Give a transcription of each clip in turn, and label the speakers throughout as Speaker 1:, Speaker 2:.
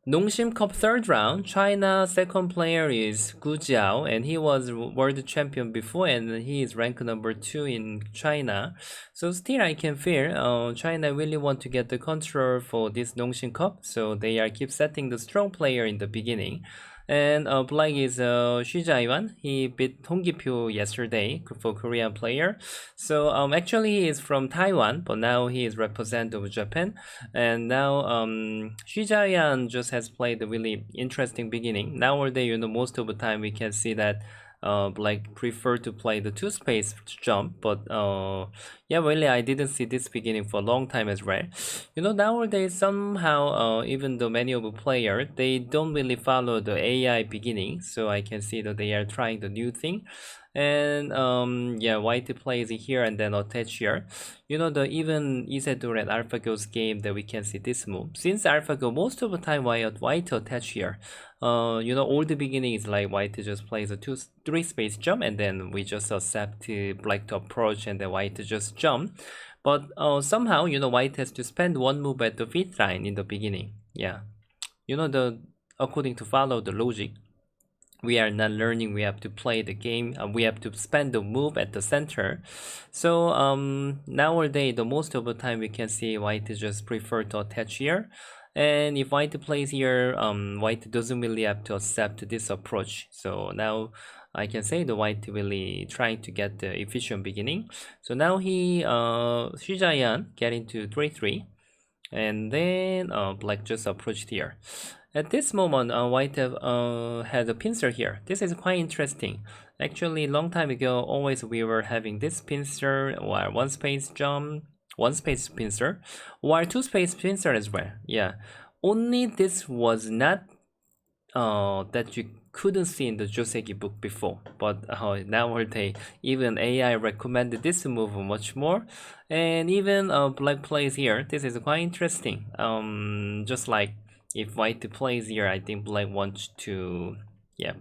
Speaker 1: Nongshim Cup third round, China second player is Gu Jiao, and he was world champion before, and he is ranked number 2 in China. So still I can feel China really want to get the control for this Nongshim Cup, so they are keep setting the strong player in the beginning. And black is Hsu Chayuan. He beat Hong Gi-pyo yesterday for Korean player. So actually he is from Taiwan, but now he is representative of Japan. And now Hsu Chayuan just has played a really interesting beginning. Nowadays, most of the time we can see that like prefer to play the two space jump, but yeah, really I didn't see this beginning for a long time as well. Nowadays somehow even though many of the players, they don't really follow the AI beginning, so I can see that they are trying the new thing. And yeah, white plays here and then attach here. The even Isidore and AlphaGo's game that we can see this move. Since AlphaGo most of the time white attach here. All the beginning is like white just plays a 2-3 space jump, and then we just accept black to approach, and then white just jump. But somehow white has to spend one move at the fifth line in the beginning. Yeah, according to follow the logic, we are not learning, we have to play the game, we have to spend the move at the center. So nowadays the most of the time we can see white just prefer to attach here, and if white plays here, white doesn't really have to accept this approach. So now I can say the white really trying to get the efficient beginning. So now he Hsu Chayuan get into 3-3, and then black just approached here. At this moment, white have had a pincer here. This is quite interesting. Actually, long time ago, always we were having this pincer or one space jump, one space pincer, or two space pincer as well. Yeah, only this was not that you couldn't see in the Joseki book before, but nowadays even AI recommended this move much more, and even black plays here. This is quite interesting. Just like if white plays here, I think black wants to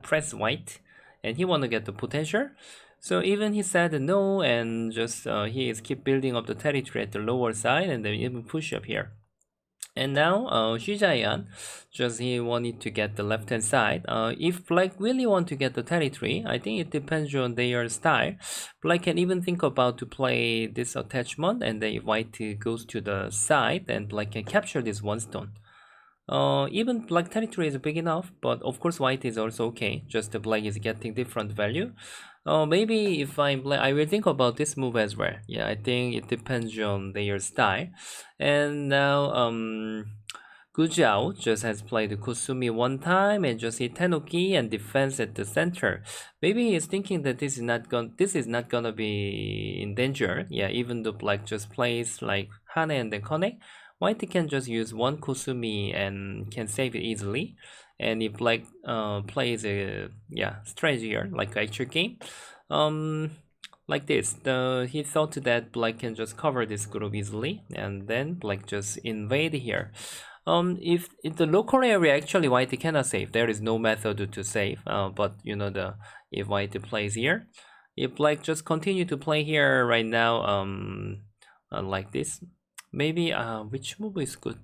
Speaker 1: press white, and he want to get the potential. So even he said no, and just he is keep building up the territory at the lower side, and then even push up here. And now Hsu Chayuan, just he wanted to get the left hand side. If black really want to get the territory, I think it depends on their style. Black can even think about to play this attachment, and then if white goes to the side, then black can capture this one stone. Even black territory is big enough, but of course white is also okay, just the black is getting different value. Maybe if I'm black, I will think about this move as well. Yeah, I think it depends on their style. And now Gu Jiao just has played Kusumi one time and just hit Tenoki and defense at the center. Maybe he's thinking that this is not gonna be in danger. Yeah, even though black just plays like Hane and then connect, white can just use one Kusumi and can save it easily. And if black plays a strategy here, like actual game, like this, he thought that black can just cover this group easily, and then black just invade here. If in the local area, actually white cannot save. There is no method to save. But if white plays here, if black just continue to play here right now, like this, maybe which move is good?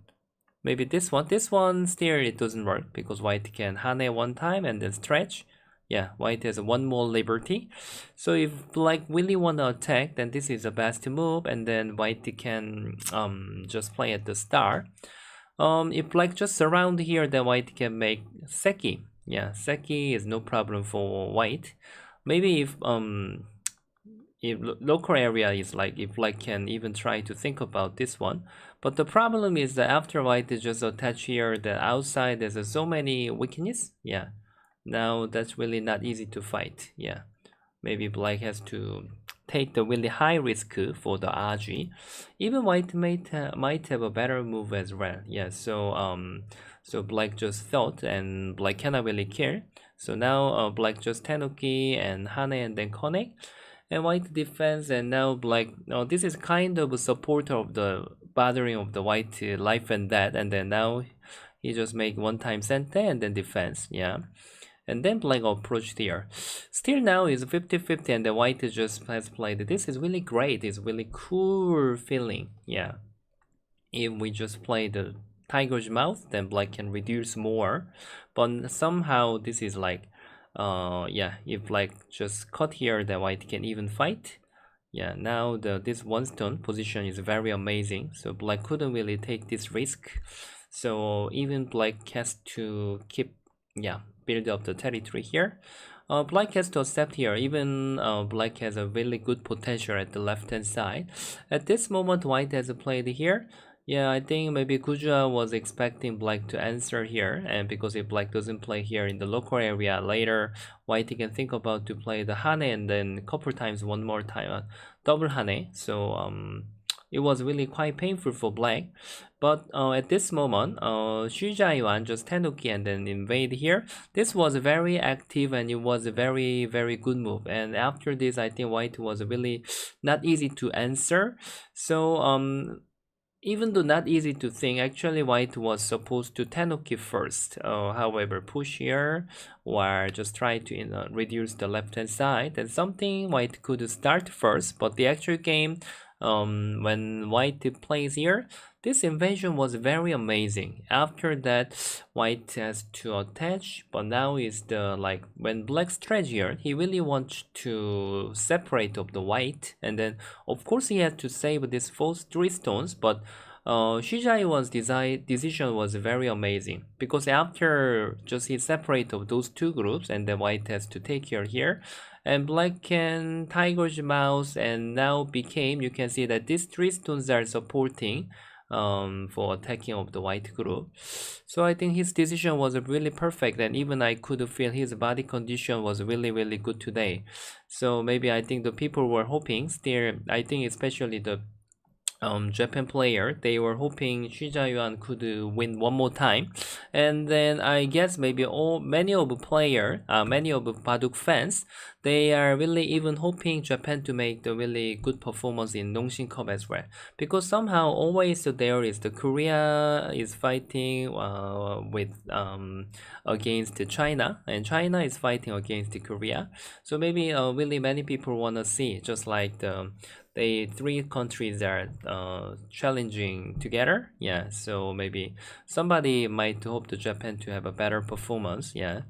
Speaker 1: Maybe this one. This one still it doesn't work because white can hane one time and then stretch. Yeah, white has one more liberty. So if black really want to attack, then this is the best move, and then white can just play at the start. If black just surround here, then white can make seki. Yeah, seki is no problem for white. Maybe if local area is like, if black can even try to think about this one. But the problem is that after white is just attached here, the outside there's so many weakness. Yeah, now that's really not easy to fight. Yeah, maybe black has to take the really high risk for the RG. Even white might have a better move as well. Yeah, so black just thought, and black cannot really kill. So now black just Tenoki and Hane and then connect, and white defense, and now black. This is kind of a support of the bothering of the white life and death, and then now he just make one time sente and then defense. Yeah. And then black approached here. Still now is 50-50, and the white just has played. This is really great. It's really cool feeling. Yeah. If we just play the tiger's mouth, then black can reduce more. But somehow this is like, yeah, if black just cut here, then white can even fight. Yeah, now this one stone position is very amazing, so black couldn't really take this risk. So even black has to keep, yeah, build up the territory here. Black has to accept here. Even black has a really good potential at the left hand side. At this moment, white has played here. Yeah, I think maybe Kuja was expecting black to answer here, and because if black doesn't play here in the local area later, white can think about to play the Hane and then a couple times one more time, double Hane. So it was really quite painful for black. But at this moment, Hsu Chayuan just Tenuki and then invade here. This was very active and it was a very, very good move. And after this, I think white was really not easy to answer. So even though not easy to think, actually white was supposed to Tenuki first. However, push here or just try to reduce the left hand side. And something white could start first, but the actual game, when white plays here, this invasion was very amazing. After that, white has to attach, but now is the like when black stretch here, he really wants to separate of the white, and then of course he had to save this false 3 stones, but Hsu Chayuan's decision was very amazing because after just he separate of those two groups and then white has to take care here, and black can tiger's mouse, and now became, you can see that these 3 stones are supporting for attacking of the white group. So I think his decision was really perfect, and even I could feel his body condition was really good today. So maybe I think the people were hoping still, I think especially the Japan player, they were hoping Hsu Chayuan could win one more time, and then I guess maybe many of Baduk fans, they are really even hoping Japan to make the really good performance in Nongshim Cup as well, because somehow always there is the Korea is fighting with against China, and China is fighting against Korea. So maybe really many people wanna see just like the 3 countries are challenging together. Yeah, so maybe somebody might hope to Japan to have a better performance. Yeah,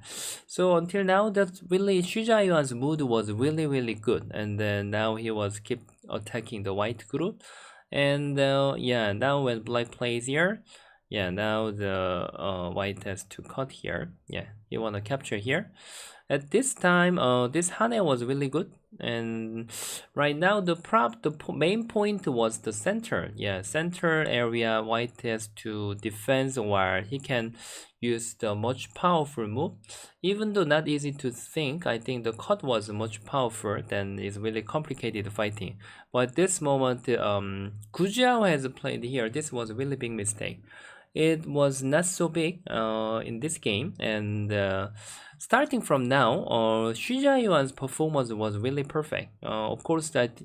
Speaker 1: so until now, that really Hsu Chayuan's mood was really good, and then now he was keep attacking the white group, and yeah, now when black plays here, yeah, now the white has to cut here. Yeah, he wanna capture here. At this time, this Hane was really good, and right now the main point was the center. Yeah, center area. White has to defend, or he can use the much powerful move. Even though not easy to think, I think the cut was much powerful than is really complicated fighting. But at this moment, Gujiao has played here. This was a really big mistake. It was not so big in this game, and starting from now, Hsu Chayuan's performance was really perfect. Of course, that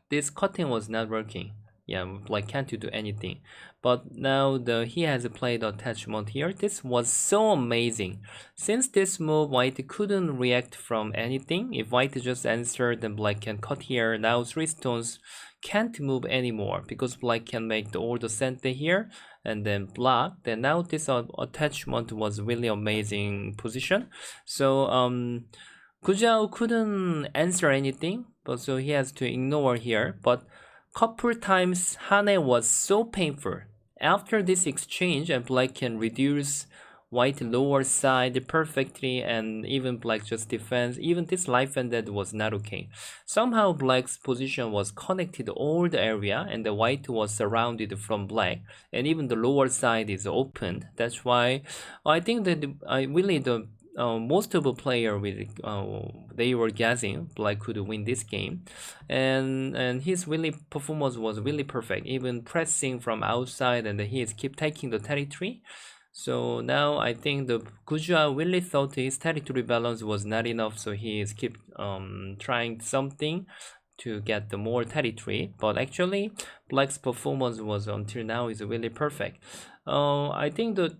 Speaker 1: this cutting was not working. Yeah, like can't you do anything? But now he has played attachment here. This was so amazing. Since this move, white couldn't react from anything. If white just answered, then black can cut here. Now 3 stones can't move anymore because black can make all the center here and then block. Then now this attachment was really amazing position. So Kujao couldn't answer anything, but so he has to ignore here. But couple times Hane was so painful. After this exchange, and black can reduce white lower side perfectly, and even black just defends. Even this life and death was not okay. Somehow black's position was connected all the area, and the white was surrounded from black, and even the lower side is opened. That's why I think that really the most of the player with they were guessing black could win this game, and his really performance was really perfect, even pressing from outside, and he is keep taking the territory. So now I think the Kujua really thought his territory balance was not enough, so he is keep trying something to get the more territory. But actually, black's performance was until now is really perfect. I think the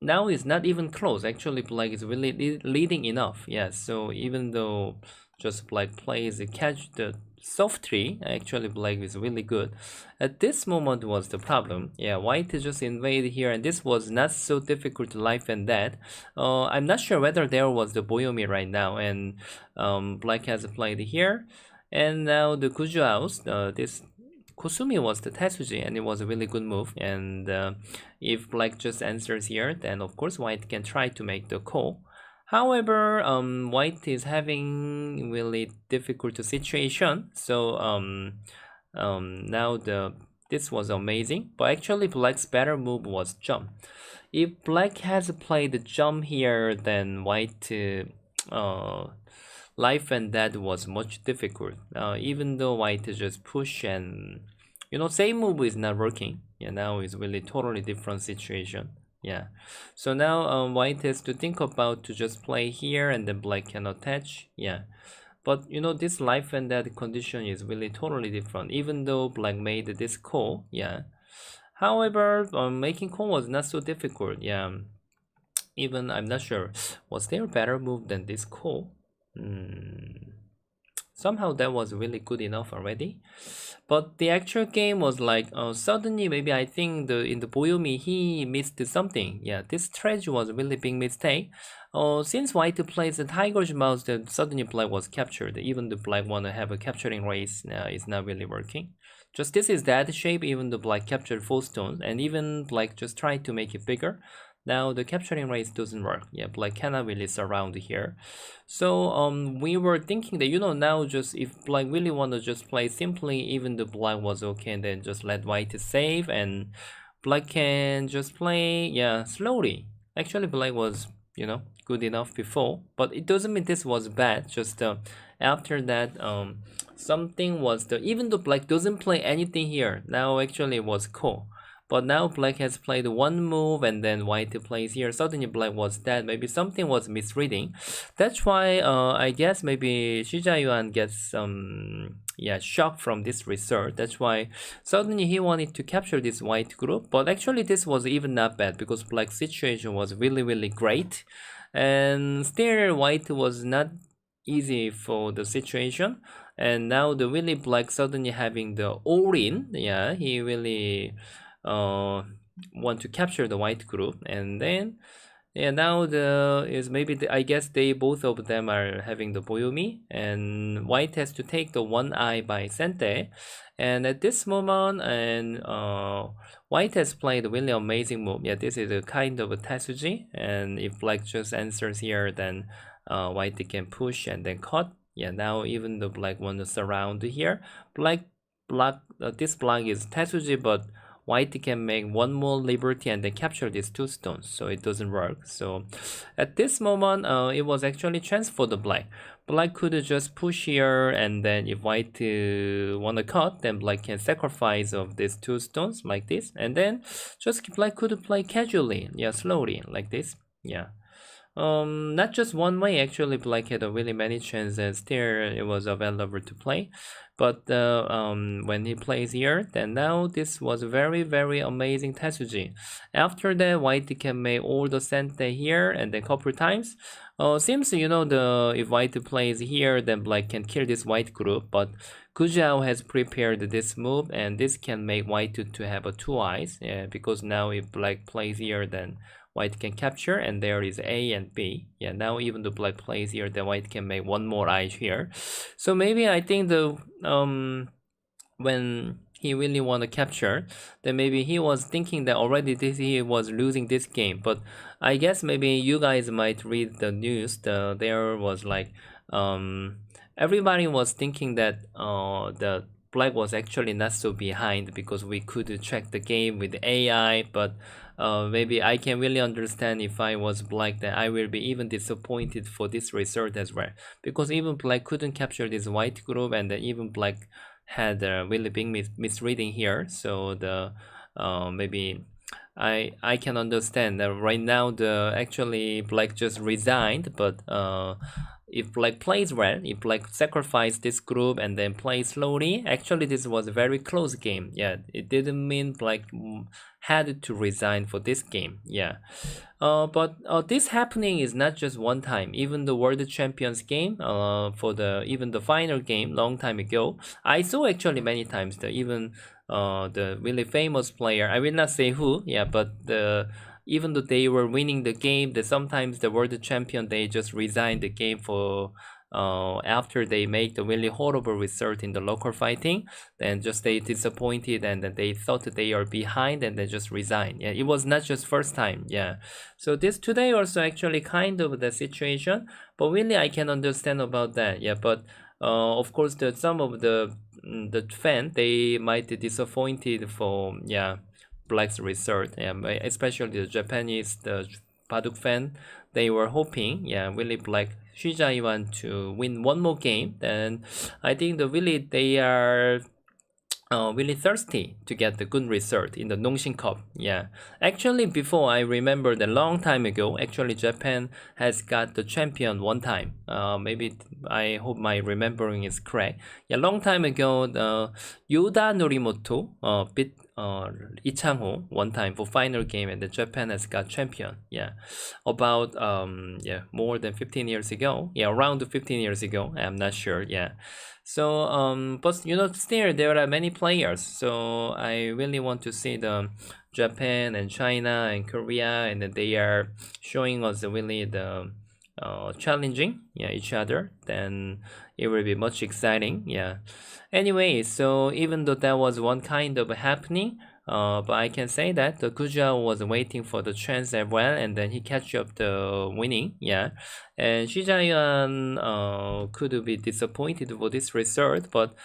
Speaker 1: now is not even close. Actually, black is really leading enough. Yes, so even though just black plays catch the softly. Actually, black is really good. At this moment was the problem. Yeah, white just invaded here, and this was not so difficult life and death. I'm not sure whether there was the Boyomi right now, and black has played here. And now the Kuju house, this Kusumi was the Tetsuji, and it was a really good move. And if black just answers here, then of course white can try to make the call. However, white is having really difficult situation. So now this was amazing, but actually black's better move was jump. If black has played the jump here, then white life and death was much difficult. Even though white just push and same move is not working. Yeah, now it's really totally different situation. Yeah, so now white has to think about to just play here, and then black can attach. Yeah, but this life and death condition is really totally different. Even though black made this call, yeah. However, making call was not so difficult. Yeah, even I'm not sure. Was there a better move than this call? Somehow that was really good enough already. But the actual game was like suddenly maybe I think in the Boyomi he missed something. Yeah, this strategy was a really big mistake. Since white plays the tiger's mouse, then suddenly black was captured. Even the black wanna have a capturing race, it's not really working. Just this is that shape. Even the black captured 4 stones, and even black just tried to make it bigger. Now the capturing race doesn't work. Yeah, black cannot really surround here. So we were thinking that now just if black really want to just play simply, even the black was okay, and then just let white save, and black can just play slowly. Actually black was good enough before, but it doesn't mean this was bad. Just after that something was even though black doesn't play anything here, now actually it was cool. But now black has played one move, and then white plays here. Suddenly black was dead. Maybe something was misreading. That's why I guess maybe Hsu Chayuan gets some shock from this result. That's why suddenly he wanted to capture this white group. But actually this was even not bad, because black's situation was really great. And still white was not easy for the situation. And now the really black suddenly having the all-in. Yeah, he really want to capture the white group, and then now I guess they both of them are having the Boyomi, and white has to take the one eye by Sente. And at this moment, and white has played a really amazing move. Yeah, this is a kind of a Tetsuji, and if black just answers here, then white can push and then cut. Yeah, now even the black want to surround here, this block is Tetsuji, but white can make one more liberty and then capture these 2 stones, so it doesn't work. So at this moment it was actually chance for the black. Black could just push here, and then if white wanna cut, then black can sacrifice of these 2 stones like this, and then just black could play casually, slowly like this. Not just one way. Actually black had a really many chances, still it was available to play. But when he plays here, then now this was very amazing Tetsuji. After that, white can make all the sente here, and then couple times. Seems if white plays here, then black can kill this white group. But Kujao has prepared this move, and this can make white to have a 2 eyes. Yeah, because now if black plays here, then white can capture, and there is A and B. Yeah, now even the black plays here, the white can make one more eye here. So maybe I think the when he really want to capture, then maybe he was thinking that already he was losing this game. But I guess maybe you guys might read the news. There was like everybody was thinking that the black was actually not so behind, because we could check the game with AI. But maybe I can really understand if I was black, that I will be even disappointed for this result as well, because even black couldn't capture this white group, and then even black had a really big misreading here. So the maybe I can understand that right now the actually black just resigned, but if Black plays well, if Black sacrifice this group and then play slowly, actually this was a very close game. Yeah, it didn't mean Black had to resign for this game. Yeah, but this happening is not just one time. Even the World Champions game, for the even the final game long time ago, I saw actually many times the even the really famous player. I will not say who. Yeah, but the even though they were winning the game, that sometimes the world champion they just resign the game for after they make the really horrible result in the local fighting, then just they disappointed and then they thought that they are behind and they just resign. Yeah, it was not just first time. Yeah, so this today also actually kind of the situation, but really I can understand about that. Yeah, but of course the some of the fan they might be disappointed for Black's result, especially the Japanese, the Baduk fan, they were hoping, really Black Hsu Chayuan to win one more game. Then I think the really they are really thirsty to get the good result in the Nongshim Cup. Yeah, actually before I remember the long time ago, actually Japan has got the champion one time. Maybe I hope my remembering is correct. Yeah, long time ago, the Yuda Norimoto beat Lee Chang-ho one time for final game, and the Japan has got champion. Yeah, about more than 15 years ago. Yeah, around 15 years ago. I'm not sure. Yeah. So but still there are many players. So I really want to see the Japan and China and Korea, and they are showing us really the challenging each other. Then it will be much exciting. Yeah. Anyway, so even though that was one kind of happening, but I can say that the Guja was waiting for the chance as well, and then he catch up the winning. Yeah, and Hsu Chayuan could be disappointed for this result, but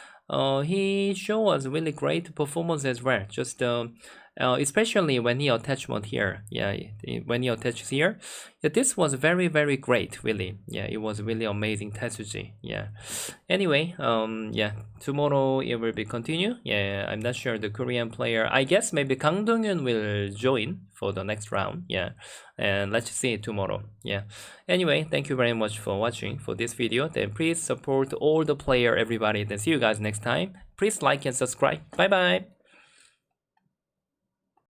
Speaker 1: he showed us really great performance as well. Just especially when he attachment here. Yeah, when he attaches here, yeah, this was very great. Really, yeah, it was really amazing Tetsuji. Yeah. Anyway, yeah, tomorrow it will be continue. Yeah, I'm not sure the Korean player. I guess maybe Kang Dong-hyun will join for the next round. Yeah, and let's see it tomorrow. Yeah. Anyway, thank you very much for watching for this video. Then please support all the player, everybody. Then see you guys next time. Please like and subscribe. Bye bye.